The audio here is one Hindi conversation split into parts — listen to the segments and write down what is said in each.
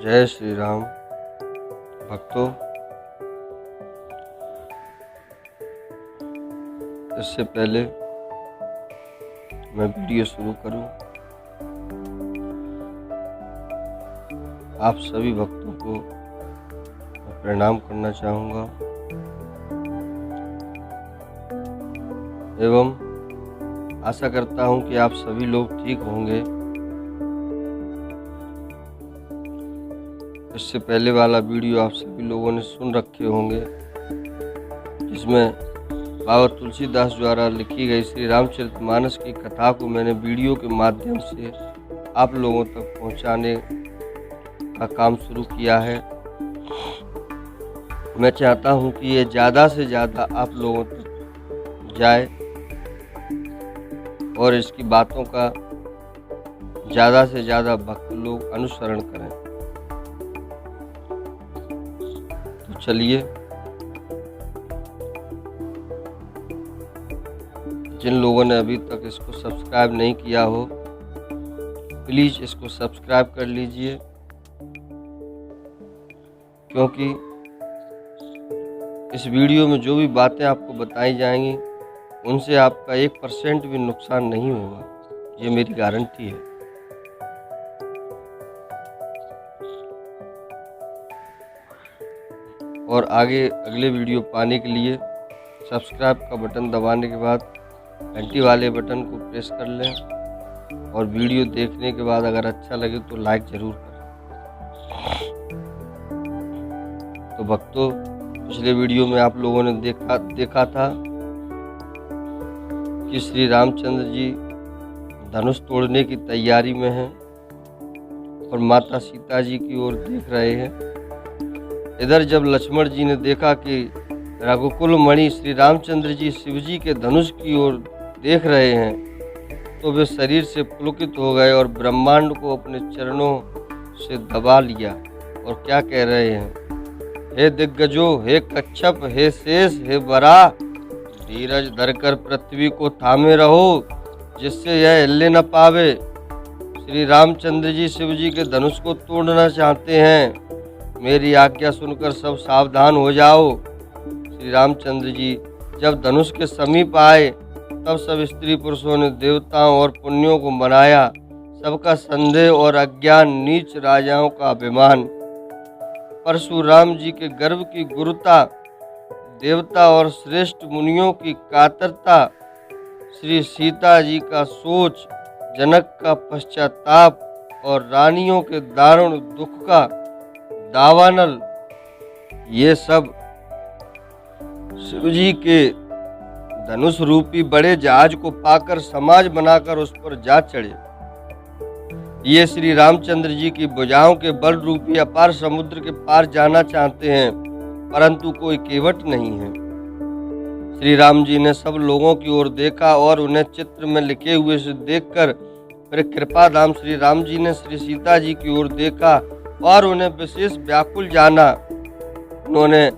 जय श्री राम। भक्तों, इससे पहले मैं वीडियो शुरू करूं, आप सभी भक्तों को मैं प्रणाम करना चाहूँगा एवं आशा करता हूं कि आप सभी लोग ठीक होंगे। इससे पहले वाला वीडियो आप सभी लोगों ने सुन रखे होंगे, जिसमें बाबा तुलसीदास द्वारा लिखी गई श्री रामचरितमानस की कथा को मैंने वीडियो के माध्यम से आप लोगों तक पहुंचाने का काम शुरू किया है। मैं चाहता हूं कि ये ज़्यादा से ज़्यादा आप लोगों तक जाए और इसकी बातों का ज़्यादा से ज़्यादा भक्त लोग अनुसरण करें। तो चलिए, जिन लोगों ने अभी तक इसको सब्सक्राइब नहीं किया हो, प्लीज़ इसको सब्सक्राइब कर लीजिए, क्योंकि इस वीडियो में जो भी बातें आपको बताई जाएंगी उनसे आपका 1% भी नुकसान नहीं होगा, ये मेरी गारंटी है। और आगे अगले वीडियो पाने के लिए सब्सक्राइब का बटन दबाने के बाद घंटी वाले बटन को प्रेस कर लें और वीडियो देखने के बाद अगर अच्छा लगे तो लाइक ज़रूर करें। तो भक्तों, पिछले वीडियो में आप लोगों ने देखा था कि श्री रामचंद्र जी धनुष तोड़ने की तैयारी में हैं और माता सीता जी की ओर देख रहे हैं। इधर जब लक्ष्मण जी ने देखा कि रघुकुल मणि श्री रामचंद्र जी शिव जी के धनुष की ओर देख रहे हैं, तो वे शरीर से पुलकित हो गए और ब्रह्मांड को अपने चरणों से दबा लिया और क्या कह रहे हैं, हे दिग्गजो, हे कच्छप, हे शेष, हे बराह, धीरज धरकर पृथ्वी को थामे रहो, जिससे यह हिलने न पावे। श्री रामचंद्र जी शिव जी के धनुष को तोड़ना चाहते हैं, मेरी आज्ञा सुनकर सब सावधान हो जाओ। श्री रामचंद्र जी जब धनुष के समीप आए, तब सब स्त्री पुरुषों ने देवताओं और पुण्यों को मनाया। सबका संदेह और अज्ञान, नीच राजाओं का अभिमान, परशुराम जी के गर्व की गुरुता, देवता और श्रेष्ठ मुनियों की कातरता, श्री सीता जी का सोच, जनक का पश्चाताप और रानियों के दारुण दुख का दावानल, ये सब शिव जी के धनुष रूपी बड़े जहाज को पाकर समाज बनाकर उस पर जा चढ़े। ये श्री रामचंद्र जी की भुजाओं के बल रूपी अपार समुद्र के पार जाना चाहते हैं, परंतु कोई केवट नहीं है। श्री राम जी ने सब लोगों की ओर देखा और उन्हें चित्र में लिखे हुए से देखकर फिर कृपा धाम श्री राम जी ने श्री सीता जी की ओर देखा और उन्हें विशेष व्याकुल जाना। उन्होंने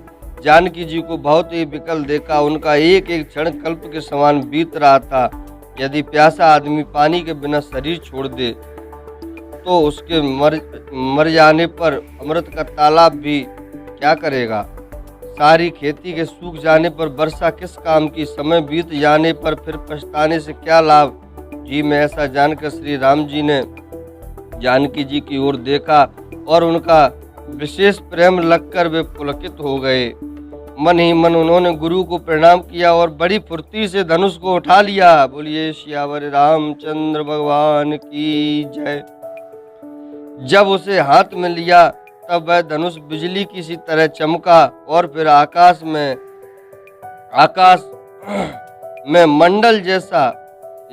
जानकी जी को बहुत ही विकल देखा। उनका एक एक क्षण कल्प के समान बीत रहा था। यदि प्यासा आदमी पानी के बिना शरीर छोड़ दे तो उसके मर जाने पर अमृत का तालाब भी क्या करेगा। सारी खेती के सूख जाने पर वर्षा किस काम की। समय बीत जाने पर फिर पछताने से क्या लाभ। जी में ऐसा जानकर श्री राम जी ने जानकी जी की ओर देखा और उनका विशेष प्रेम लगकर वे पुलकित हो गए। मन ही मन उन्होंने गुरु को प्रणाम किया और बड़ी फुर्ती से धनुष को उठा लिया। बोलिए सियावर रामचंद्र भगवान की जय। जब उसे हाथ में लिया तब वह धनुष बिजली की सी तरह चमका और फिर आकाश में मंडल जैसा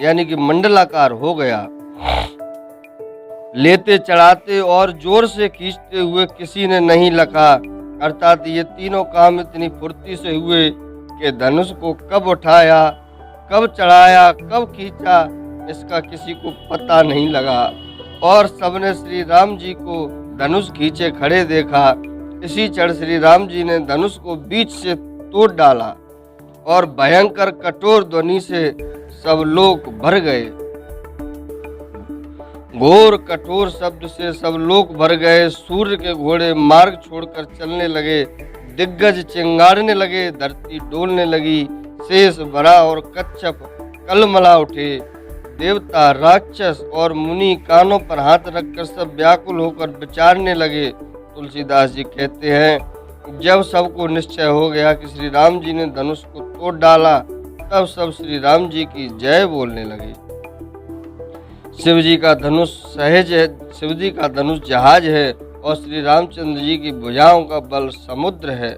यानी कि मंडलाकार हो गया। लेते चढ़ाते और जोर से खींचते हुए किसी ने नहीं लखा, अर्थात ये तीनों काम इतनी फुर्ती से हुए कि धनुष को कब उठाया, कब चढ़ाया, कब खींचा, इसका किसी को पता नहीं लगा। और सबने श्री राम जी को धनुष खींचे खड़े देखा। इसी क्षण श्री राम जी ने धनुष को बीच से तोड़ डाला और भयंकर कठोर ध्वनि से सब लोग भर गए। घोर कठोर शब्द से सब लोग भर गए। सूर्य के घोड़े मार्ग छोड़कर चलने लगे। दिग्गज चिंगारने लगे, धरती डोलने लगी। शेष भरा और कच्छप कलमला उठे। देवता, राक्षस और मुनि कानों पर हाथ रखकर सब व्याकुल होकर विचारने लगे। तुलसीदास जी कहते हैं, जब सबको निश्चय हो गया कि श्री राम जी ने धनुष को तोड़ डाला, तब सब श्री राम जी की जय बोलने लगे। शिव जी का धनुष सहज है, शिव जी का धनुष जहाज है और श्री रामचंद्र जी की भुजाओं का बल समुद्र है।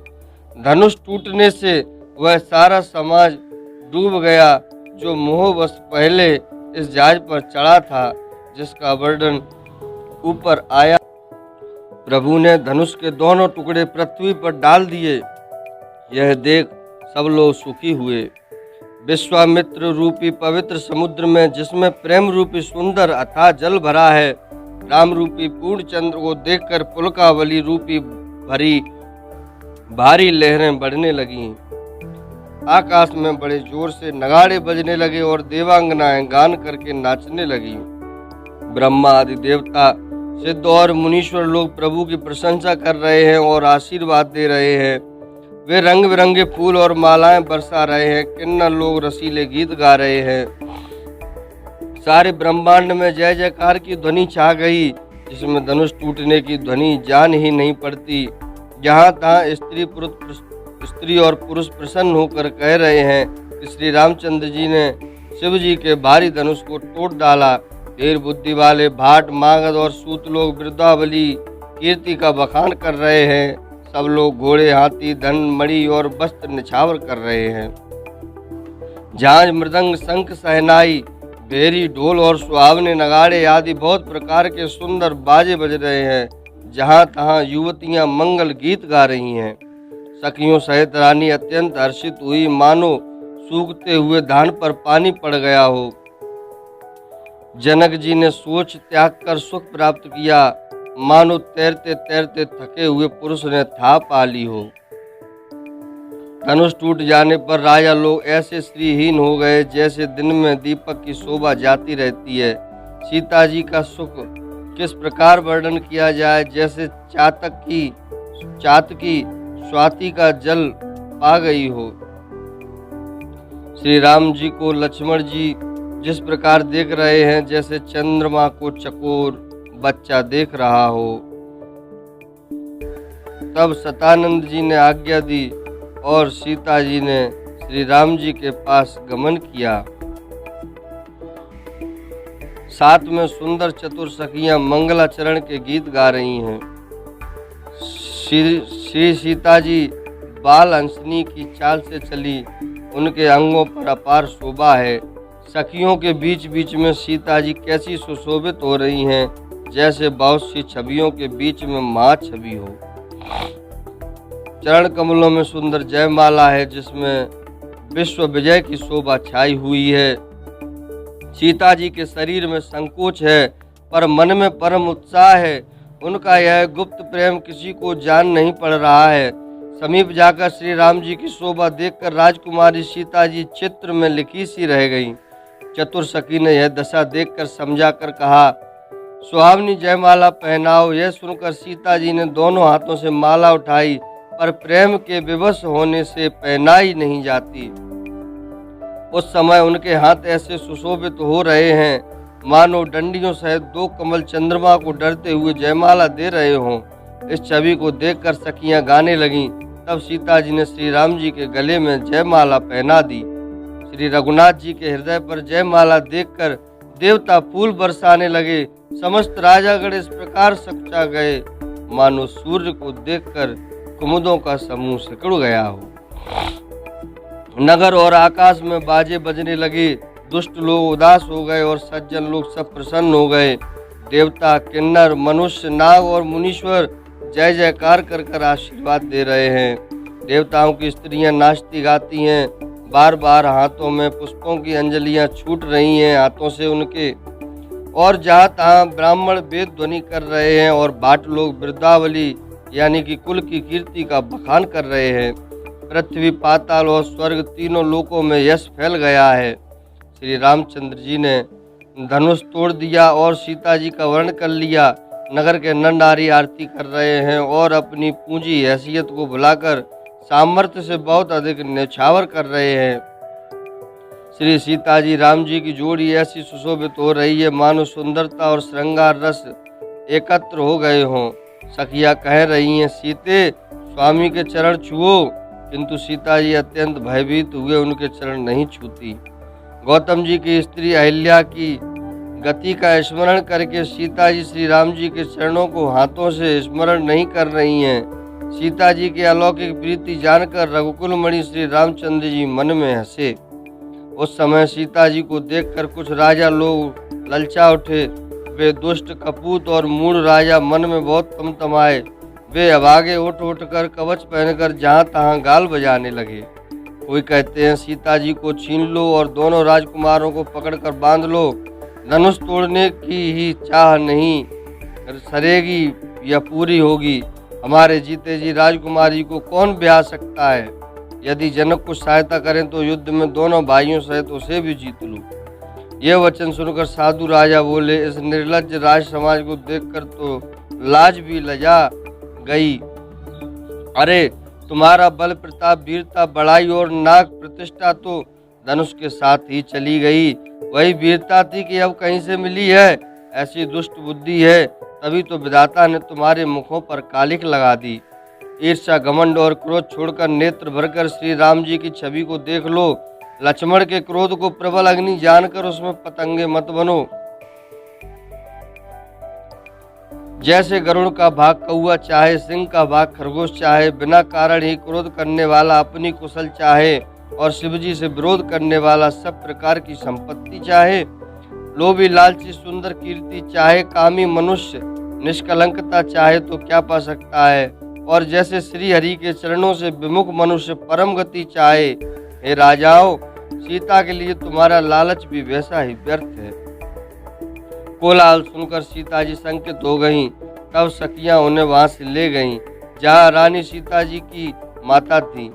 धनुष टूटने से वह सारा समाज डूब गया जो मोहवश पहले इस जहाज पर चढ़ा था, जिसका वर्णन ऊपर आया। प्रभु ने धनुष के दोनों टुकड़े पृथ्वी पर डाल दिए। यह देख सब लोग सुखी हुए। विश्वामित्र रूपी पवित्र समुद्र में, जिसमें प्रेम रूपी सुंदर अथाह जल भरा है, राम रूपी पूर्ण चंद्र को देखकर पुलकावली रूपी भरी भारी लहरें बढ़ने लगीं। आकाश में बड़े जोर से नगाड़े बजने लगे और देवांगनाएं गान करके नाचने लगीं। ब्रह्मा आदि देवता, सिद्ध और मुनीश्वर लोग प्रभु की प्रशंसा कर रहे हैं और आशीर्वाद दे रहे हैं। वे रंग बिरंगे फूल और मालाएं बरसा रहे हैं। किन्नर लोग रसीले गीत गा रहे हैं। सारे ब्रह्मांड में जय जयकार की ध्वनि छा गई, जिसमें धनुष टूटने की ध्वनि जान ही नहीं पड़ती। जहाँ तहाँ स्त्री और पुरुष प्रसन्न होकर कह रहे हैं कि श्री रामचंद्र जी ने शिव जी के भारी धनुष को तोड़ डाला। ढेर बुद्धि वाले भाट, मागध और सूत लोग वृद्धावली कीर्ति का बखान कर रहे हैं। सब लोग घोड़े, हाथी, धन, मणि और वस्त्र निछावर कर रहे हैं। झांझ, मृदंग, शंख, सहनाई, भेरी, ढोल और सुहावने नगाड़े आदि बहुत प्रकार के सुंदर बाजे बज रहे हैं। जहाँ तहाँ युवतियाँ मंगल गीत गा रही हैं। सखियों सहित रानी अत्यंत हर्षित हुई, मानो सूखते हुए धान पर पानी पड़ गया हो। जनक जी ने सोच त्याग कर सुख प्राप्त किया, मानो तैरते तैरते थके हुए पुरुष ने था पा ली हो। धनुष टूट जाने पर राजा लोग ऐसे श्रीहीन हो गए जैसे दिन में दीपक की शोभा जाती रहती है। सीता जी का सुख किस प्रकार वर्णन किया जाए, जैसे चातकी स्वाति का जल पा गई हो। श्री राम जी को लक्ष्मण जी जिस प्रकार देख रहे हैं, जैसे चंद्रमा को चकोर बच्चा देख रहा हो। तब सतानंद जी ने आज्ञा दी और सीता जी ने श्री राम जी के पास गमन किया। साथ में सुंदर चतुर सखियां मंगलाचरण के गीत गा रही हैं। श्री सीता जी बाल हंसनी की चाल से चली, उनके अंगों पर अपार शोभा है। सखियों के बीच बीच में सीता जी कैसी सुशोभित हो रही हैं, जैसे बहुत सी छवियों के बीच में माँ छवि हो। चरण कमलों में सुंदर जयमाला है, जिसमें विश्व विजय की शोभा छाई हुई है। सीता जी के शरीर में संकोच है, पर मन में परम उत्साह है। उनका यह गुप्त प्रेम किसी को जान नहीं पड़ रहा है। समीप जाकर श्री राम जी की शोभा देखकर राजकुमारी सीता जी चित्र में लिखी सी रह गई। चतुर सखी ने यह दशा देखकर समझा कर कहा, सुहावनी जयमाला पहनाओ। यह सुनकर सीता जी ने दोनों हाथों से माला उठाई, पर प्रेम के विवश होने से पहनाई नहीं जाती। उस समय उनके हाथ ऐसे सुशोभित हो रहे हैं, मानो डंडियों सहित दो कमल चंद्रमा को डरते हुए जयमाला दे रहे हों। इस छवि को देखकर सखियां गाने लगीं। तब सीता जी ने श्री राम जी के गले में जयमाला पहना दी। श्री रघुनाथ जी के हृदय पर जयमाला देखकर देवता फूल बरसाने लगे। समस्त राजागण इस प्रकार सकुचा गए, मानो सूर्य को देखकर कुमुदों का समूह सिकुड़ गया हो। नगर और आकाश में बाजे बजने लगे। दुष्ट लोग उदास हो गए और सज्जन लोग सब प्रसन्न हो गए। देवता, किन्नर, मनुष्य, नाग और मुनीश्वर जय जयकार कर कर आशीर्वाद दे रहे हैं। देवताओं की स्त्रियां नाचती गाती हैं। बार बार हाथों में पुष्पों की अंजलियां छूट रही हैं हाथों से उनके। और जहाँ तहाँ ब्राह्मण वेद ध्वनि कर रहे हैं और भाट लोग वृद्धावली यानी कि कुल की कीर्ति का बखान कर रहे हैं। पृथ्वी, पाताल और स्वर्ग तीनों लोकों में यश फैल गया है। श्री रामचंद्र जी ने धनुष तोड़ दिया और सीता जी का वर्ण कर लिया। नगर के नर नारी आरती कर रहे हैं और अपनी पूंजी हैसियत को भुलाकर सामर्थ्य से बहुत अधिक न्यौछावर कर रहे हैं। श्री सीता जी राम जी की जोड़ी ऐसी सुशोभित हो रही है मानो सुंदरता और श्रृंगार रस एकत्र हो गए हों। सखियां कह रही हैं, सीते स्वामी के चरण छुओ, किंतु सीता जी अत्यंत भयभीत हुए उनके चरण नहीं छूती। गौतम जी की स्त्री अहिल्या की गति का स्मरण करके सीता जी श्री राम जी के चरणों को हाथों से स्मरण नहीं कर रही हैं। सीता जी की अलौकिक प्रीति जानकर रघुकुल मणि श्री रामचंद्र जी मन में हंसे। उस समय सीता जी को देखकर कुछ राजा लोग ललचा उठे। वे दुष्ट कपूत और मूढ़ राजा मन में बहुत तमतमाए। वे अभागे उठ कर कवच पहनकर जहाँ तहाँ गाल बजाने लगे। कोई कहते हैं, सीता जी को छीन लो और दोनों राजकुमारों को पकड़कर बांध लो। धनुष तोड़ने की ही चाह नहीं सरेगी या पूरी होगी। हमारे जीते जी राजकुमारी को कौन ब्याह सकता है? यदि जनक कुछ सहायता करें तो युद्ध में दोनों भाइयों सहित उसे भी जीत लूं। ये वचन सुनकर साधु राजा बोले, इस निर्लज्ज राज समाज को देखकर तो लाज भी लजा गई। अरे तुम्हारा बल प्रताप वीरता बड़ाई और नाग प्रतिष्ठा तो धनुष के साथ ही चली गई। वही वीरता थी कि अब कहीं से मिली है। ऐसी दुष्ट बुद्धि है, तभी तो विधाता ने तुम्हारे मुखों पर कालिख लगा दी। ईर्ष्या घमंड और क्रोध छोड़कर नेत्र भरकर श्री राम जी की छवि को देख लो। लक्ष्मण के क्रोध को प्रबल अग्नि जानकर उसमें पतंगे मत बनो। जैसे गरुड़ का भाग कौआ चाहे, सिंह का भाग खरगोश चाहे, बिना कारण ही क्रोध करने वाला अपनी कुशल चाहे और शिवजी से विरोध करने वाला सब प्रकार की संपत्ति चाहे, लोभी लालची सुंदर कीर्ति चाहे, कामी मनुष्य निष्कलंकता चाहे तो क्या पा सकता है? और जैसे श्री हरि के चरणों से विमुख मनुष्य परम गति चाहे। हे राजाओं, सीता के लिए तुम्हारा लालच भी वैसा ही व्यर्थ है। कोलाहल सुनकर सीता जी संकित हो गईं। तब सखियां उन्हें वहां से ले गईं जहां रानी सीता जी की माता थी।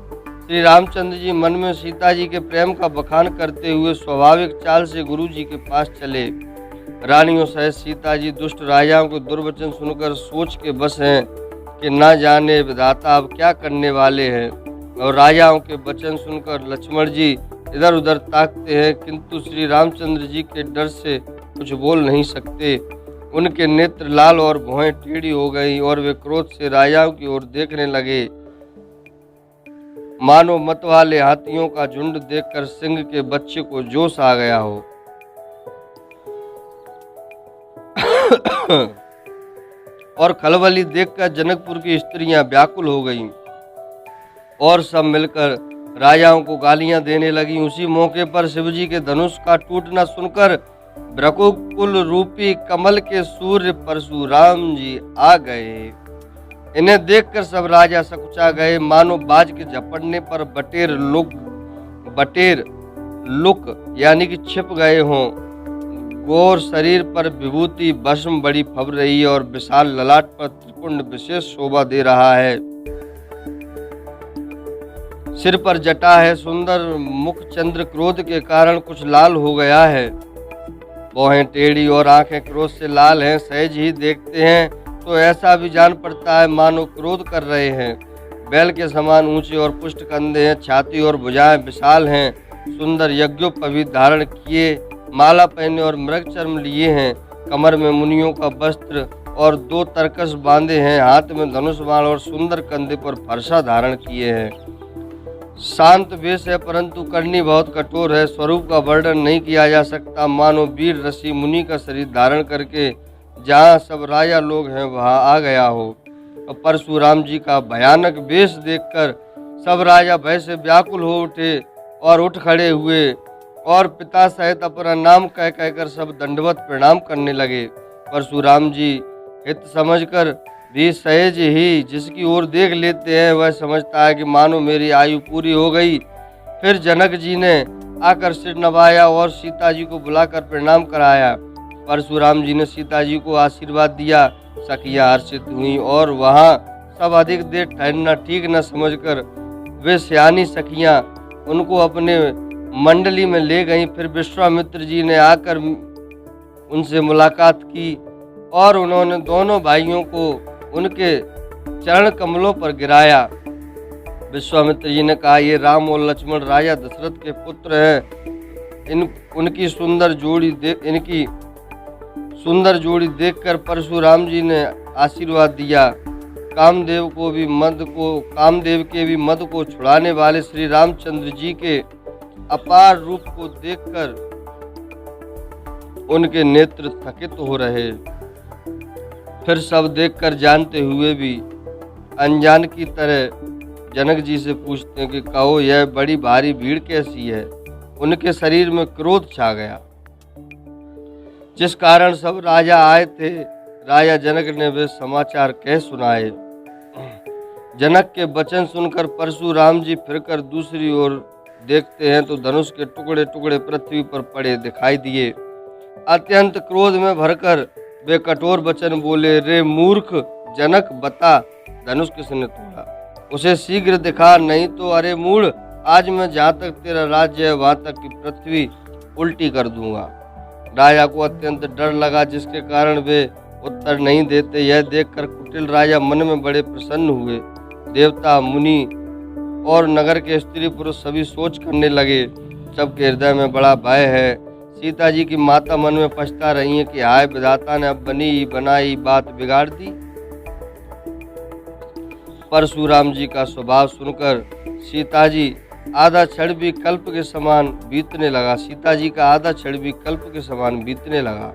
श्री रामचंद्र जी मन में सीता जी के प्रेम का बखान करते हुए स्वाभाविक चाल से गुरु जी के पास चले। रानियों सहित सीता जी दुष्ट राजाओं के दुर्वचन सुनकर सोच के बस हैं कि ना जाने विधाता अब क्या करने वाले हैं। और राजाओं के वचन सुनकर लक्ष्मण जी इधर उधर ताकते हैं, किंतु श्री रामचंद्र जी के डर से कुछ बोल नहीं सकते। उनके नेत्र लाल और भौहें टेढ़ी हो गई और वे क्रोध से राजाओं की ओर देखने लगे। मानो मत वाले हाथियों का झुंड देखकर सिंह के बच्चे को जोश आ गया हो। और खलबली देखकर जनकपुर की स्त्रियां व्याकुल हो गईं और सब मिलकर राजाओं को गालियां देने लगी। उसी मौके पर शिवजी के धनुष का टूटना सुनकर रघुकुल रूपी कमल के सूर्य परशुराम जी आ गए। इन्हें देखकर सब राजा सकुचा गए, मानो बाज के झपटने पर बटेर लुक यानी कि छिप गए हों। गौर शरीर पर विभूति भस्म बड़ी फब रही है और विशाल ललाट पर त्रिपुंड विशेष शोभा दे रहा है। सिर पर जटा है, सुंदर मुख चंद्र क्रोध के कारण कुछ लाल हो गया है। भौहें टेढ़ी और आंखें क्रोध से लाल हैं। सहज ही देखते हैं तो ऐसा भी जान पड़ता है मानो क्रोध कर रहे हैं। बैल के समान ऊंचे और पुष्ट कंधे हैं, छाती और भुजाएं विशाल हैं। सुंदर यज्ञोपवीत धारण किए, माला पहने और मृग चर्म लिए हैं। कमर में मुनियों का वस्त्र और 2 तरकस बांधे हैं। हाथ में धनुष बाण और सुंदर कंधे पर फरसा धारण किए हैं। शांत वेश है परंतु करनी बहुत कठोर है। स्वरूप का वर्णन नहीं किया जा सकता, मानो वीर ऋषि मुनि का शरीर धारण करके जहाँ सब राजा लोग हैं वहाँ आ गया हो। और परशुराम जी का भयानक वेश देखकर सब राजा भय से व्याकुल हो उठे और उठ खड़े हुए और पिता सहित अपना नाम कह कहकर सब दंडवत प्रणाम करने लगे। परशुराम जी हित समझकर भी सहज ही जिसकी ओर देख लेते हैं वह समझता है कि मानो मेरी आयु पूरी हो गई। फिर जनक जी ने आकर सिर नवाया और सीता जी को बुलाकर प्रणाम कराया। परशुराम जी ने सीता जी को आशीर्वाद दिया। सखियां हर्षित हुई और वहां सब अधिक देर ठहरना ठीक न समझकर वे सियानी सखियां उनको अपने मंडली में ले गईं। फिर विश्वामित्र जी ने आकर उनसे मुलाकात की और उन्होंने दोनों भाइयों को उनके चरण कमलों पर गिराया। विश्वामित्र जी ने कहा, ये राम और लक्ष्मण राजा दशरथ के पुत्र हैं। इनकी सुंदर जोड़ी देखकर परशुराम जी ने आशीर्वाद दिया। कामदेव के भी मद को छुड़ाने वाले श्री रामचंद्र जी के अपार रूप को देखकर उनके नेत्र थकित हो रहे। फिर सब देखकर जानते हुए भी अनजान की तरह जनक जी से पूछते हैं कि कहो, यह बड़ी भारी भीड़ कैसी है। उनके शरीर में क्रोध छा गया, जिस कारण सब राजा आए थे। राजा जनक ने वे समाचार कह सुनाए। जनक के वचन सुनकर परशुराम जी फिरकर दूसरी ओर देखते हैं तो धनुष के टुकड़े टुकड़े पृथ्वी पर पड़े दिखाई दिए। अत्यंत क्रोध में भरकर वे कठोर वचन बोले, रे मूर्ख जनक, बता धनुष किसने तोड़ा, उसे शीघ्र दिखा, नहीं तो अरे मूढ़, आज मैं जहाँ तक तेरा राज्य है वहां तक की पृथ्वी उल्टी कर दूंगा। राजा को अत्यंत डर लगा, जिसके कारण वे उत्तर नहीं देते। यह देखकर कुटिल राजा मन में बड़े प्रसन्न हुए। देवता, मुनि और नगर के स्त्री पुरुष सभी सोच करने लगे, सबके हृदय में बड़ा भय है। सीता जी की माता मन में पछता रही है कि हाय विधाता ने अब बनी बनाई बात बिगाड़ दी। परशुराम जी का स्वभाव सुनकर सीता जी आधा क्षण भी कल्प के समान बीतने लगा।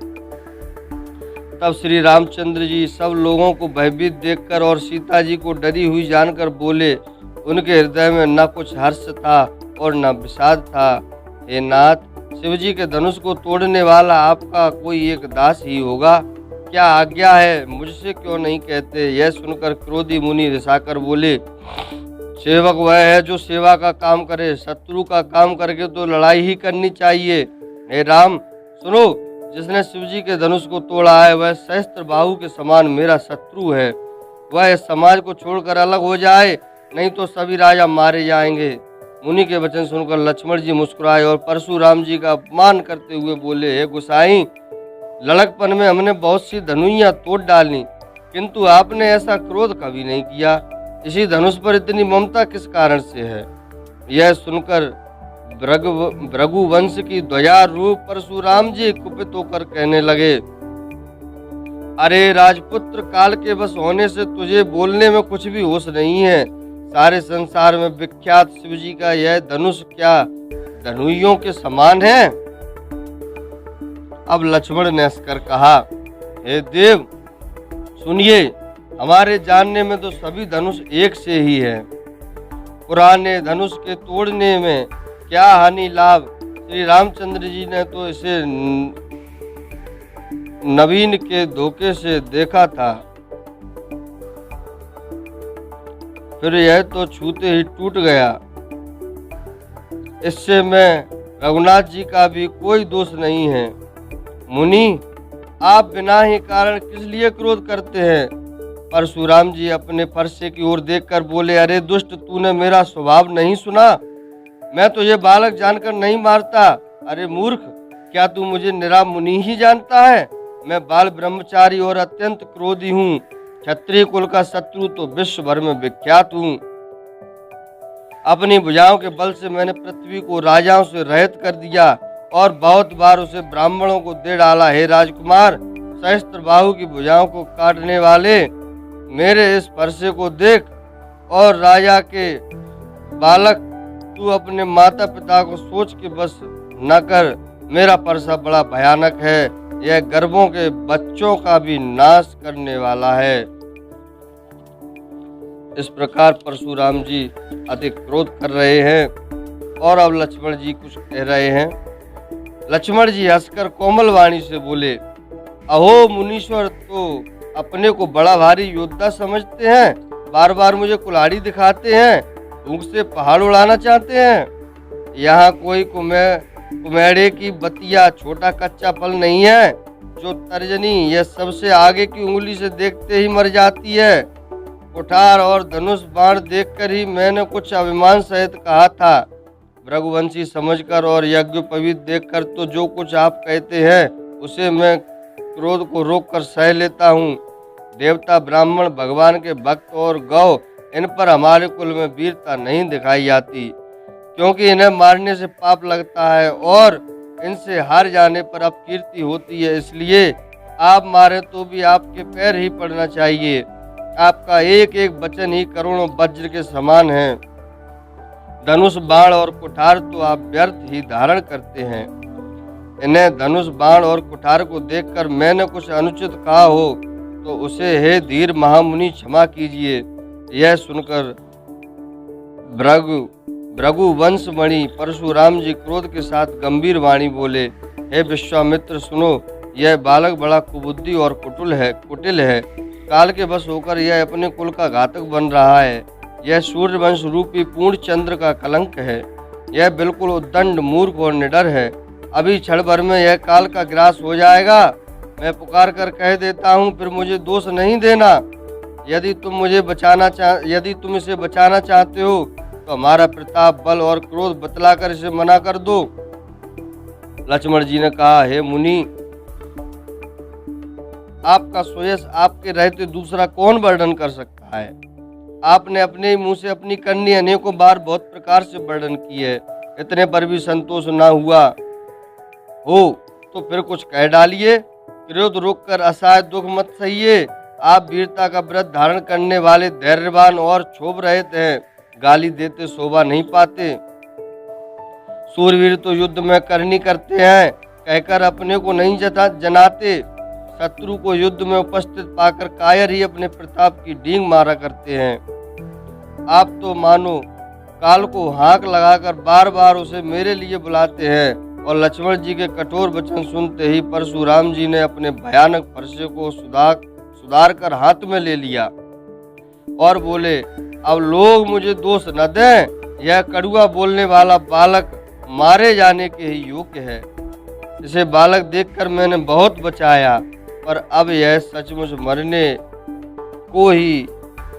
तब श्री रामचंद्र जी सब लोगों को भयभीत देखकर और सीता जी को डरी हुई जानकर बोले। उनके हृदय में न कुछ हर्ष था और न विषाद था। हे नाथ, शिव जी के धनुष को तोड़ने वाला आपका कोई एक दास ही होगा। क्या आज्ञा है, मुझसे क्यों नहीं कहते। यह सुनकर क्रोधी मुनि रिसाकर बोले, सेवक वह है जो सेवा का काम करे, शत्रु का काम करके तो लड़ाई ही करनी चाहिए। हे राम सुनो, जिसने शिवजी के धनुष को तोड़ा है वह सहस्त्र बाहु के समान मेरा शत्रु है। वह इस समाज को छोड़कर अलग हो जाए, नहीं तो सभी राजा मारे जाएंगे। मुनि के वचन सुनकर लक्ष्मण जी मुस्कुराए और परशुराम जी का अपमान करते हुए बोले, हे गोसाई, लड़कपन में हमने बहुत सी धनुइयां तोड़ डाली, किंतु आपने ऐसा क्रोध कभी नहीं किया। इसी धनुष पर इतनी ममता किस कारण से है। यह सुनकर भृगुवंश की ध्वजारूप परशुराम जी कुपित होकर कहने लगे, अरे राजपुत्र, काल के बस होने से तुझे बोलने में कुछ भी होश नहीं है। सारे संसार में विख्यात शिवजी का यह धनुष क्या धनुइयों के समान है। अब लक्ष्मण ने हंसकर कहा, हे देव सुनिए, हमारे जानने में तो सभी धनुष एक से ही है। पुराने धनुष के तोड़ने में क्या हानि लाभ। श्री रामचंद्र जी ने तो इसे नवीन के धोखे से देखा था, फिर यह तो छूते ही टूट गया। इससे मैं रघुनाथ जी का भी कोई दोष नहीं है। मुनि, आप बिना ही कारण किस लिए क्रोध करते हैं। परशुराम जी अपने फरसे की ओर देखकर बोले, अरे दुष्ट, तूने मेरा स्वभाव नहीं सुना। मैं तो ये बालक जानकर नहीं मारता। अरे मूर्ख, क्या तू मुझे निरा मुनि ही जानता है। मैं बाल ब्रह्मचारी और अत्यंत क्रोधी हूँ। क्षत्रिय कुल का शत्रु तो विश्व भर में विख्यात हूँ। अपनी भुजाओं के बल से मैंने पृथ्वी को राजाओं से रहित कर दिया और बहुत बार उसे ब्राह्मणों को दे डाला। हे राजकुमार, सहस्त्र बाहु की भुजाओं को काटने वाले मेरे इस फरसे को देख और राजा के बालक, तू अपने माता पिता को सोच के बस न कर। मेरा फरसा बड़ा भयानक है, यह गर्भों के बच्चों का भी नाश करने वाला है। इस प्रकार परशुराम जी अधिक क्रोध कर रहे हैं और अब लक्ष्मण जी कुछ कह रहे हैं। लक्ष्मण जी हंसकर कोमल वाणी से बोले, अहो मुनीश्वर, तो अपने को बड़ा भारी योद्धा समझते हैं, बार बार मुझे कुल्हाड़ी दिखाते हैं, ऊँट से पहाड़ उड़ाना चाहते हैं। यहाँ कोई कुमेड़े की बतिया छोटा कच्चा फल नहीं है जो तर्जनी यह सबसे आगे की उंगली से देखते ही मर जाती है। कुठार और धनुष बाण देखकर ही मैंने कुछ अभिमान सहित कहा था। भृगुवंशी समझकर और यज्ञोपवीत देखकर तो जो कुछ आप कहते हैं उसे मैं क्रोध को रोककर सह लेता हूँ। देवता, ब्राह्मण, भगवान के भक्त और गौ, इन पर हमारे कुल में वीरता नहीं दिखाई जाती, क्योंकि इन्हें मारने से पाप लगता है और इनसे हार जाने पर अपकीर्ति होती है। इसलिए आप मारे तो भी आपके पैर ही पड़ना चाहिए। आपका एक एक वचन ही करोड़ों वज्र के समान है। धनुष, बाण और कुठार तो आप व्यर्थ ही धारण करते हैं। इन्हें धनुष, बाण और कुठार को देखकर मैंने कुछ अनुचित कहा हो तो उसे हे धीर महामुनि क्षमा कीजिए। यह सुनकर भृगु वंशमणि परशुराम जी क्रोध के साथ गंभीर वाणी बोले, हे विश्वामित्र सुनो, यह बालक बड़ा कुबुद्धि और कुटिल है। काल के वश होकर यह अपने कुल का घातक बन रहा है। यह सूर्य वंश रूपी पूर्ण चंद्र का कलंक है। यह बिल्कुल उद्दंड, मूर्ख और निडर है। अभी क्षण भर में यह काल का ग्रास हो जाएगा। मैं पुकार कर कह देता हूँ, फिर मुझे दोष नहीं देना। यदि तुम इसे बचाना चाहते हो तो हमारा प्रताप, बल और क्रोध बतलाकर इसे मना कर दो। लक्ष्मण जी ने कहा, हे मुनि, आपका सुयश आपके रहते दूसरा कौन वर्णन कर सकता है। आपने अपने ही मुंह से अपनी करनी अनेकों बार बहुत प्रकार से वर्णन की है। इतने पर भी संतोष ना हुआ हो तो फिर कुछ कह डालिए। क्रोध रोककर असहाय दुख मत सहिए। आप वीरता का व्रत धारण करने वाले धैर्यवान और क्षोभ रहित हैं। गाली देते शोभा नहीं पाते। सूरवीर तो युद्ध में करनी करते हैं कहकर अपने को नहीं जनाते। शत्रु को युद्ध में उपस्थित पाकर कायर ही अपने प्रताप की डींग मारा करते हैं। आप तो मानो काल को हाक लगाकर बार बार उसे मेरे लिए बुलाते हैं। और लक्ष्मण जी के कठोर वचन सुनते ही परशुराम जी ने अपने भयानक फरसे को सुधार कर हाथ में ले लिया और बोले, अब लोग मुझे दोष न दें। यह कड़ुआ बोलने वाला बालक मारे जाने के ही योग्य है। इसे बालक देखकर मैंने बहुत बचाया, पर अब यह सचमुच मरने को ही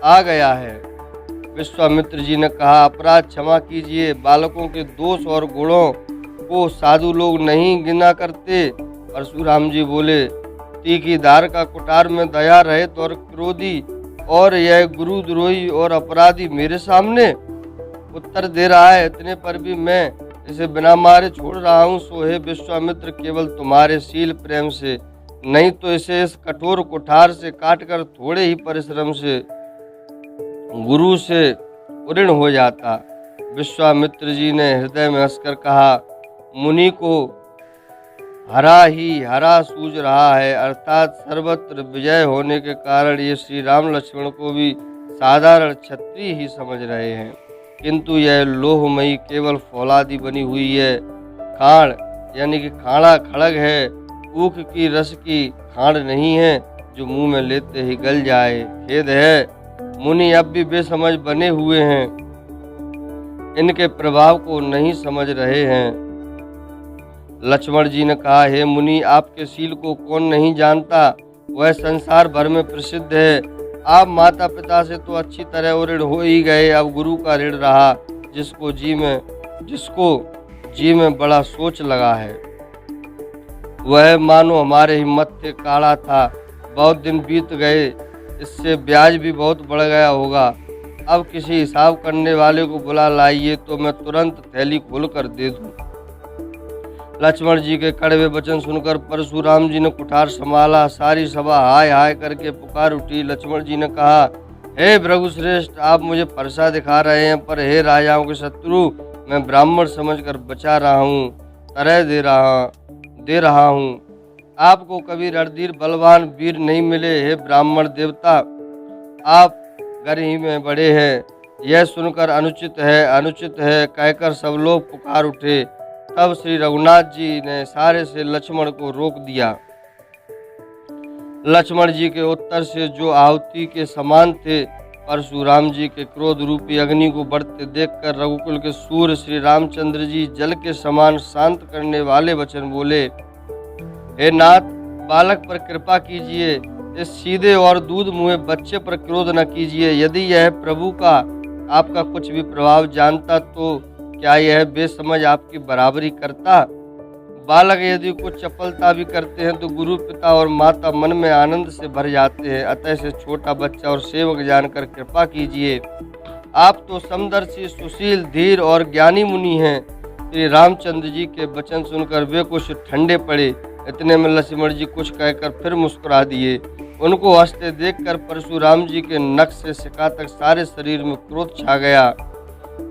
आ गया है। विश्वामित्र जी ने कहा, अपराध क्षमा कीजिए। बालकों के दोष और गुणों को साधु लोग नहीं गिना करते। परशुराम जी बोले, तीखी धार का कुठार में दया रहित और क्रोधी और यह गुरुद्रोही और अपराधी मेरे सामने उत्तर दे रहा है। इतने पर भी मैं इसे बिना मारे छोड़ रहा हूँ। सो हे विश्वामित्र, केवल तुम्हारे शील प्रेम से, नहीं तो इसे इस कठोर कुठार से काटकर थोड़े ही परिश्रम से गुरु से उऋण हो जाता। विश्वामित्र जी ने हृदय में हंसकर कहा, मुनि को हरा ही हरा सूझ रहा है, अर्थात सर्वत्र विजय होने के कारण ये श्री राम लक्ष्मण को भी साधारण क्षत्रिय ही समझ रहे हैं। किंतु यह लोहमयी केवल फौलादी बनी हुई है। खाड़ यानी कि खाड़ा खड़ग है, ऊख की रस की खाड़ नहीं है जो मुंह में लेते ही गल जाए। खेद है, मुनि अब भी बेसमझ बने हुए हैं, इनके प्रभाव को नहीं समझ रहे हैं। लक्ष्मण जी ने कहा, हे मुनि, आपके शील को कौन नहीं जानता, वह संसार भर में प्रसिद्ध है। आप माता पिता से तो अच्छी तरह ऋण हो ही गए, अब गुरु का ऋण रहा, जिसको जी में बड़ा सोच लगा है। वह मानो हमारे ही मत्थे काढ़ा था। बहुत दिन बीत गए, इससे ब्याज भी बहुत बढ़ गया होगा। अब किसी हिसाब करने वाले को बुला लाइए तो मैं तुरंत थैली खोलकर दे दूं। लक्ष्मण जी के कड़वे वचन सुनकर परशुराम जी ने कुठार संभाला। सारी सभा हाय हाय करके पुकार उठी। लक्ष्मण जी ने कहा, हे भृगुश्रेष्ठ, आप मुझे फरसा दिखा रहे हैं, पर हे राजाओं के शत्रु, मैं ब्राह्मण समझकर बचा रहा हूँ, तरह दे रहा हूँ। आपको कभी रणधीर बलवान वीर नहीं मिले। हे ब्राह्मण देवता, आप घर ही में बड़े हैं। यह सुनकर अनुचित है कहकर सब लोग पुकार उठे। तब श्री रघुनाथ जी ने सारे से लक्ष्मण को रोक दिया। लक्ष्मण जी के उत्तर से जो आहुति के समान थे, परशुराम जी के क्रोध रूपी अग्नि को बढ़ते देखकर रघुकुल के सूर्य श्री रामचंद्र जी जल के समान शांत करने वाले वचन बोले, हे नाथ, बालक पर कृपा कीजिए। इस सीधे और दूध मुँहे बच्चे पर क्रोध न कीजिए। यदि यह प्रभु का आपका कुछ भी प्रभाव जानता तो क्या यह बेसमझ आपकी बराबरी करता। बालक यदि कुछ चपलता भी करते हैं तो गुरु पिता और माता मन में आनंद से भर जाते हैं। अतः से छोटा बच्चा और सेवक जानकर कृपा कीजिए। आप तो समदर्शी, सुशील, धीर और ज्ञानी मुनि हैं। श्री रामचंद्र जी के वचन सुनकर वे कुछ ठंडे पड़े। इतने में लक्ष्मण जी कुछ कहकर फिर मुस्कुरा दिए। उनको हंसते देखकर परशुराम जी के नख से सिका तक सारे शरीर में क्रोध छा गया।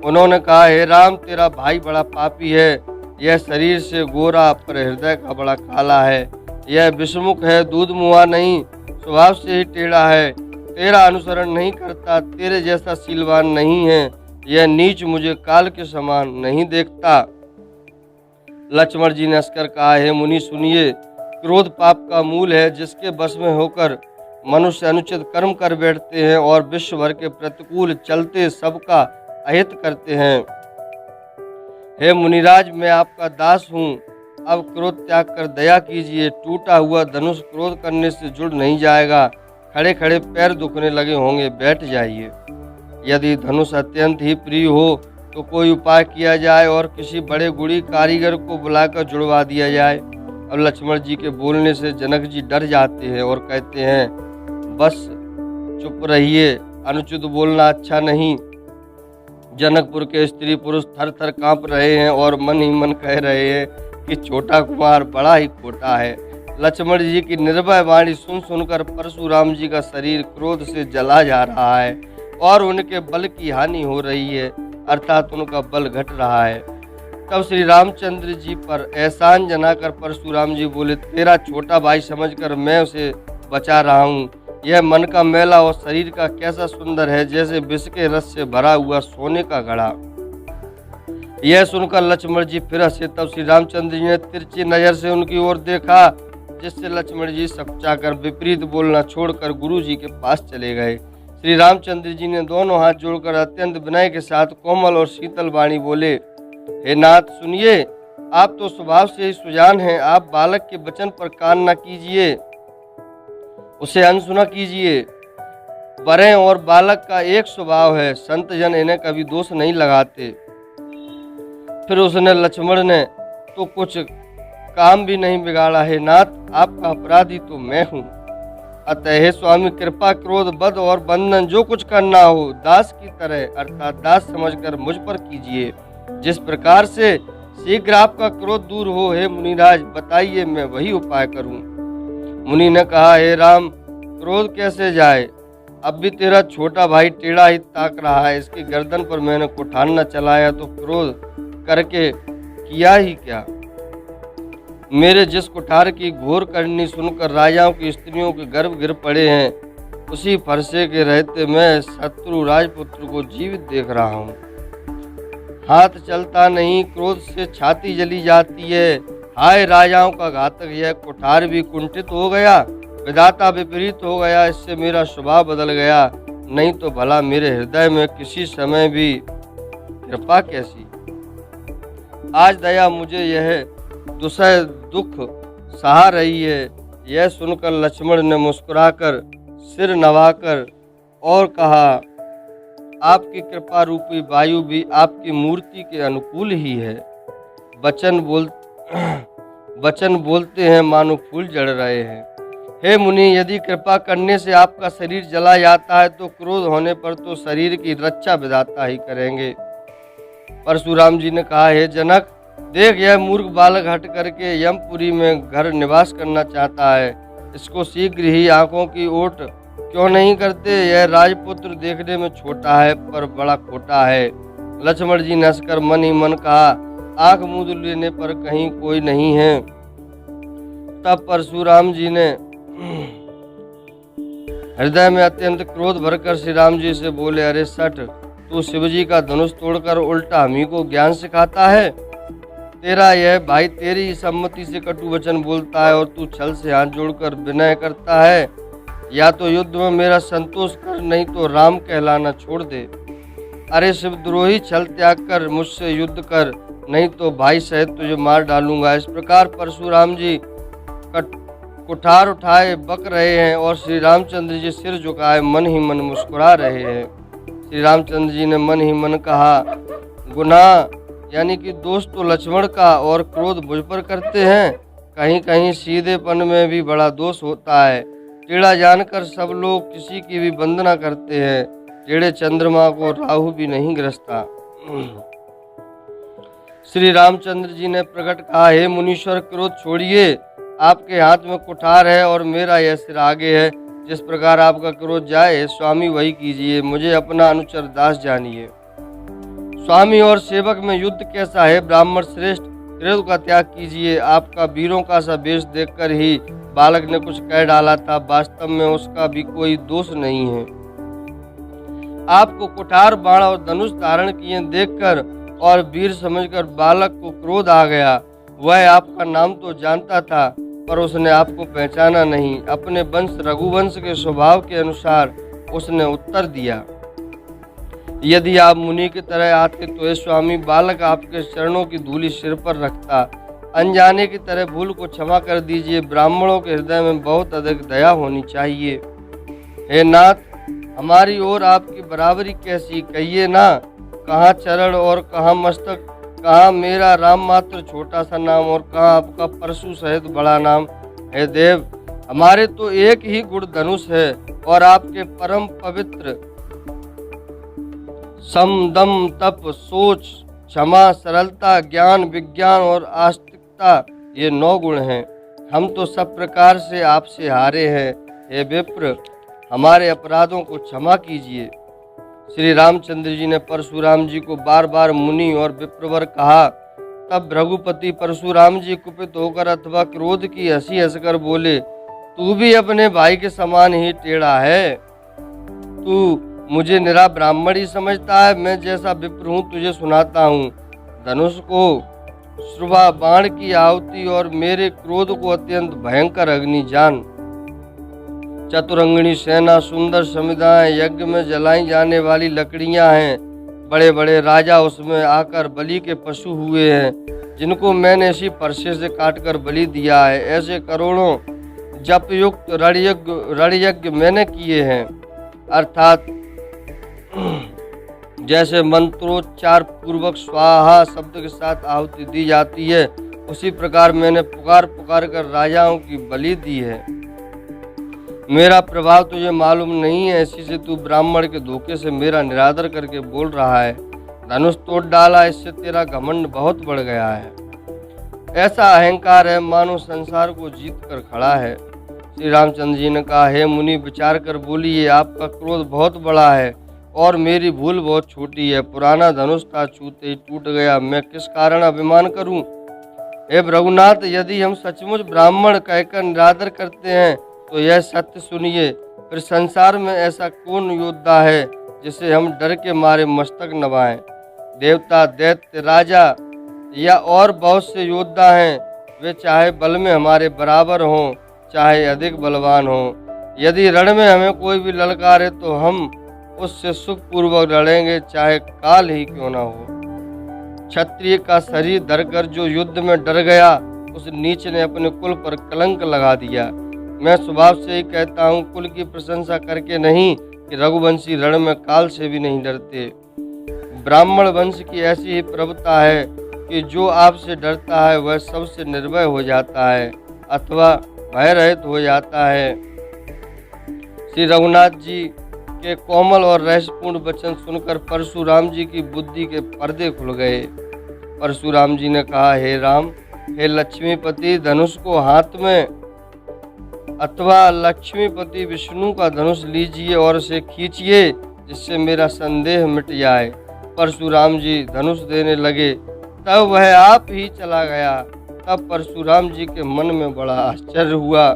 उन्होंने कहा, हे राम, तेरा भाई बड़ा पापी है। यह शरीर से गोरा पर हृदय का बड़ा काला है। यह विषमुख है, दूध मुआ नहीं, स्वभाव से ही टेढ़ा है। तेरा अनुसरण नहीं करता, तेरे जैसा शीलवान नहीं है। यह नीच मुझे काल के समान नहीं देखता। लक्ष्मण जी ने हंसकर कहा, हे मुनि सुनिए, क्रोध पाप का मूल है। जिसके बस में होकर मनुष्य अनुचित कर्म कर बैठते हैं और विश्व भर के प्रतिकूल चलते सबका अहित करते हैं। हे मुनिराज, मैं आपका दास हूँ। अब क्रोध त्याग कर दया कीजिए। टूटा हुआ धनुष क्रोध करने से जुड़ नहीं जाएगा। खड़े खड़े पैर दुखने लगे होंगे, बैठ जाइए। यदि धनुष अत्यंत ही प्रिय हो तो कोई उपाय किया जाए और किसी बड़े गुणी कारीगर को बुलाकर जुड़वा दिया जाए। अब लक्ष्मण जी के बोलने से जनक जी डर जाते हैं और कहते हैं, बस चुप रहिए, अनुचित बोलना अच्छा नहीं। जनकपुर के स्त्री पुरुष थर थर कांप रहे हैं और मन ही मन कह रहे हैं कि छोटा कुमार बड़ा ही खोटा है। लक्ष्मण जी की निर्भय वाणी सुन सुनकर परशुराम जी का शरीर क्रोध से जला जा रहा है और उनके बल की हानि हो रही है, अर्थात उनका बल घट रहा है। तब श्री रामचंद्र जी पर एहसान जनाकर परशुराम जी बोले, तेरा छोटा भाई समझकर मैं उसे बचा रहा हूँ। यह मन का मैला और शरीर का कैसा सुंदर है, जैसे विष के रस से भरा हुआ सोने का घड़ा। यह सुनकर लक्ष्मण जी फिर हंसे। तब श्री रामचंद्र जी ने तिरछी नजर से उनकी ओर देखा, जिससे लक्ष्मण जी सकचाकर विपरीत बोलना छोड़कर गुरु जी के पास चले गए। श्री रामचंद्र जी ने दोनों हाथ जोड़कर अत्यंत विनय के साथ कोमल और शीतल वाणी बोले, हे नाथ सुनिए, आप तो स्वभाव से ही सुजान हैं। आप बालक के वचन पर कान न कीजिए, उसे अनसुना कीजिए। बड़े और बालक का एक स्वभाव है, संत जन इन्हें कभी दोष नहीं लगाते। फिर उसने लक्ष्मण ने तो कुछ काम भी नहीं बिगाड़ा है नाथ, आपका अपराधी तो मैं हूँ। अतः हे स्वामी, कृपा, क्रोध, बध और बंधन जो कुछ करना हो दास की तरह अर्थात दास समझकर मुझ पर कीजिए। जिस प्रकार से शीघ्र आपका क्रोध दूर हो, हे मुनिराज बताइए, मैं वही उपाय करूं। मुनि ने कहा, हे राम, क्रोध कैसे जाए? अब भी तेरा छोटा भाई टेढ़ा ही ताक रहा है। इसकी गर्दन पर मैंने कुठार न चलाया तो क्रोध करके किया ही क्या? मेरे जिस कुठार की घोर करनी सुनकर राजाओं की स्त्रियों के गर्भ गिर पड़े हैं, उसी फरसे के रहते मैं शत्रु राजपुत्र को जीवित देख रहा हूँ। हाथ चलता नहीं, क्रोध से छाती जली जाती है। हाय राजाओं का घातक, यह कुठार भी कुंठित हो गया, विधाता विपरीत हो गया, इससे मेरा स्वभाव बदल गया। नहीं तो भला मेरे हृदय में किसी समय भी कृपा कैसी? आज दया मुझे यह दुसह दुख सहा रही है। यह सुनकर लक्ष्मण ने मुस्कुराकर सिर नवाकर और कहा, आपकी कृपा रूपी वायु भी आपकी मूर्ति के अनुकूल ही है। वचन बोलते हैं मानो फूल जड़ रहे हैं। हे मुनि, यदि कृपा करने से आपका शरीर जला जाता है तो क्रोध होने पर तो शरीर की रक्षा विधाता ही करेंगे। परशुराम जी ने कहा, हे जनक, देख, यह मूर्ख बालक हट करके यमपुरी में घर निवास करना चाहता है। इसको शीघ्र ही आंखों की ओट क्यों नहीं करते? यह राजपुत्र देखने में छोटा है पर बड़ा खोटा है। लक्ष्मण जी ने हंसकर मन ही मन कहा, आंख मूंद लेने पर कहीं कोई नहीं है। तब परशुराम जी ने हृदय में अत्यंत क्रोध भरकर श्री राम जी से बोले, अरे सठ, तू शिवजी का धनुष तोड़कर उल्टा हमी को ज्ञान सिखाता है। तेरा यह भाई तेरी सम्मति से कटु वचन बोलता है और तू छल से हाथ जोड़कर विनय करता है। या तो युद्ध में मेरा संतोष कर, नहीं तो राम कहलाना छोड़ दे। अरे शिवद्रोही, छल त्याग कर मुझसे युद्ध कर, नहीं तो भाई सहित तुझे मार डालूंगा। इस प्रकार परशुराम जी कुठार उठाए बक रहे हैं और श्री रामचंद्र जी सिर झुकाए मन ही मन मुस्कुरा रहे हैं। श्री रामचंद्र जी ने मन ही मन कहा, गुनाह यानी कि दोष तो लक्ष्मण का और क्रोध मुझ पर करते हैं। कहीं कहीं सीधेपन में भी बड़ा दोष होता है। टेढ़ा जानकर सब लोग किसी की भी वंदना करते हैं। टेढ़े चंद्रमा को राहु भी नहीं ग्रसता। श्री रामचंद्र जी ने प्रकट कहा, हे मुनीश्वर, क्रोध छोड़िए। आपके हाथ में कुठार है और मेरा यह सिर आगे है। जिस प्रकार आपका क्रोध जाए, स्वामी वही कीजिए। मुझे अपना अनुचर दास जानिए। स्वामी और सेवक में युद्ध कैसा है? ब्राह्मण श्रेष्ठ, क्रोध का त्याग कीजिए। आपका वीरों का सा वेश देखकर ही बालक ने कुछ कह डाला था। वास्तव में उसका भी कोई दोष नहीं है। आपको कुठार, बाण और धनुष धारण किए देखकर और वीर समझकर बालक को क्रोध आ गया। वह आपका नाम तो जानता था, पर उसने आपको पहचाना नहीं। अपने वंश रघुवंश के स्वभाव के अनुसार उसने उत्तर दिया, यदि आप मुनि की तरह आते तो स्वामी, बालक आपके चरणों की धूलि सिर पर रखता। अनजाने की तरह भूल को क्षमा कर दीजिए। ब्राह्मणों के हृदय में बहुत अधिक दया होनी चाहिए। हे नाथ, हमारी ओर आपकी बराबरी कैसी, कहिए ना। कहाँ चरण और कहाँ मस्तक, कहाँ मेरा राम मात्र छोटा सा नाम और कहाँ आपका परशु सहित बड़ा नाम। हे देव, हमारे तो एक ही गुण धनुष है और आपके परम पवित्र सम, दम, तप, सोच, क्षमा, सरलता, ज्ञान, विज्ञान और आस्तिकता, ये 9 गुण हैं। हम तो सब प्रकार से आपसे हारे हैं। हे विप्र, हमारे अपराधों को क्षमा कीजिए। श्री रामचंद्र जी ने परशुराम जी को बार बार मुनि और विप्रवर कहा। तब रघुपति परशुराम जी कुपित होकर अथवा क्रोध की हंसी हंसकर बोले, तू भी अपने भाई के समान ही टेढ़ा है। तू मुझे निरा ब्राह्मण ही समझता है। मैं जैसा विप्र हूँ तुझे सुनाता हूँ। धनुष को, श्रुभा बाण की आहुति और मेरे क्रोध को अत्यंत भयंकर अग्नि जान। चतुरंगणी सेना, सुंदर समिधाएं, यज्ञ में जलाई जाने वाली लकड़ियां हैं। बड़े बड़े राजा उसमें आकर बलि के पशु हुए हैं, जिनको मैंने इसी परसे से काटकर बलि दिया है। ऐसे करोड़ों जप युक्त रण यज्ञ मैंने किए हैं। अर्थात जैसे मंत्रोच्चार पूर्वक स्वाहा शब्द के साथ आहुति दी जाती है, उसी प्रकार मैंने पुकार पुकार कर राजाओं की बलि दी है। मेरा प्रभाव तुझे मालूम नहीं है, इसी से तू ब्राह्मण के धोखे से मेरा निरादर करके बोल रहा है। धनुष तोड़ डाला, इससे तेरा घमंड बहुत बढ़ गया है। ऐसा अहंकार है मानो संसार को जीत कर खड़ा है। श्री रामचंद्र जी ने कहा, हे मुनि, विचार कर बोलिए। आपका क्रोध बहुत बड़ा है और मेरी भूल बहुत छोटी है। पुराना धनुष था, छूते ही टूट गया। मैं किस कारण अभिमान करूं? हे रघुनाथ, यदि हम सचमुच ब्राह्मण कहकर निरादर करते हैं तो यह सत्य सुनिए। फिर संसार में ऐसा कौन योद्धा है जिसे हम डर के मारे मस्तक नवाएं? देवता, दैत्य, राजा या और बहुत से योद्धा हैं। वे चाहे बल में हमारे बराबर हों, चाहे अधिक बलवान हों। यदि रण में हमें कोई भी ललकारे तो हम उससे सुखपूर्वक लड़ेंगे, चाहे काल ही क्यों ना हो। क्षत्रिय का शरीर धरकर जो युद्ध में डर गया, उस नीच ने अपने कुल पर कलंक लगा दिया। मैं स्वभाव से ही कहता हूँ, कुल की प्रशंसा करके नहीं, कि रघुवंशी रण में काल से भी नहीं डरते। ब्राह्मण वंश की ऐसी ही प्रभुता है कि जो आपसे डरता है वह सबसे निर्भय हो जाता है अथवा भय रहित हो जाता है। श्री रघुनाथ जी के कोमल और रहस्यपूर्ण वचन सुनकर परशुराम जी की बुद्धि के पर्दे खुल गए। परशुराम जी ने कहा, हे राम, हे लक्ष्मीपति, धनुष को हाथ में अथवा लक्ष्मीपति विष्णु का धनुष लीजिए और उसे खींचिए, जिससे मेरा संदेह मिट जाए। परशुराम जी धनुष देने लगे, तब वह आप ही चला गया। तब परशुराम जी के मन में बड़ा आश्चर्य हुआ।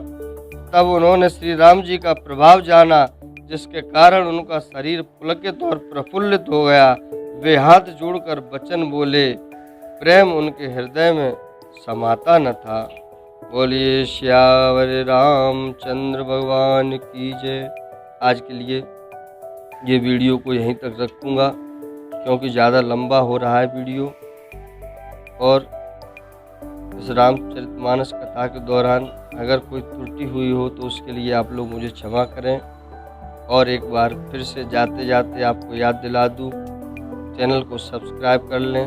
तब उन्होंने श्री राम जी का प्रभाव जाना, जिसके कारण उनका शरीर पुलकित और प्रफुल्लित हो गया। वे हाथ जोड़कर वचन बोले, प्रेम उनके हृदय में समाता न था। बोलिए श्यावर रामचंद्र भगवान की जय। आज के लिए ये वीडियो को यहीं तक रखूँगा, क्योंकि ज़्यादा लंबा हो रहा है वीडियो। और इस रामचरितमानस कथा के दौरान अगर कोई त्रुटि हुई हो तो उसके लिए आप लोग मुझे क्षमा करें। और एक बार फिर से जाते जाते आपको याद दिला दूँ, चैनल को सब्सक्राइब कर लें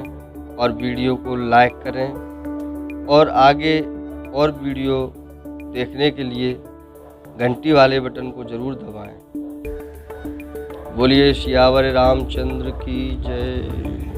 और वीडियो को लाइक करें और आगे और वीडियो देखने के लिए घंटी वाले बटन को ज़रूर दबाएं। बोलिए सियावर रामचंद्र की जय।